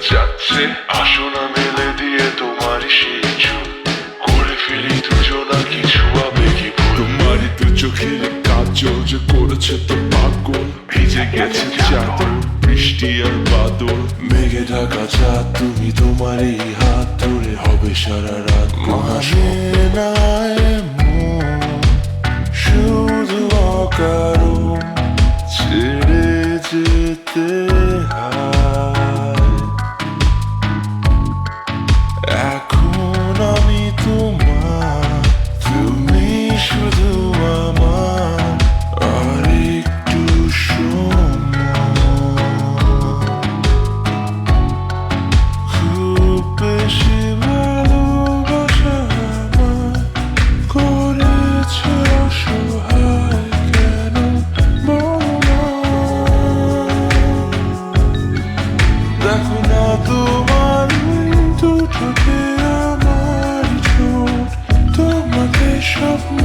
যাচ্ছে আসো না মেলে দিয়ে তোমারই সেই চুল করে ফেলি দুজনা কিছু আবেগী ভুল তোমারই দু চোখের কাজল যে করেছে তো পাগল ভিজে গেছে চাদর বৃষ্টি আর বাদল মেঘে ঢাকা চাঁদ তুমি তোমারই হাত ধরে হবে সারা রাত মহাশোনায় শুধু অকারণ ছেড়ে যেতে হয় এখন আমি তোমার তুমি শুধু আমার আর একটু খুব বেশি ভালোবাসা আমার করেছে অসহায় কেন বলো দেখো না তোমার দু চোখে আমার ঠোঁট তোমাকে স্বপ্ন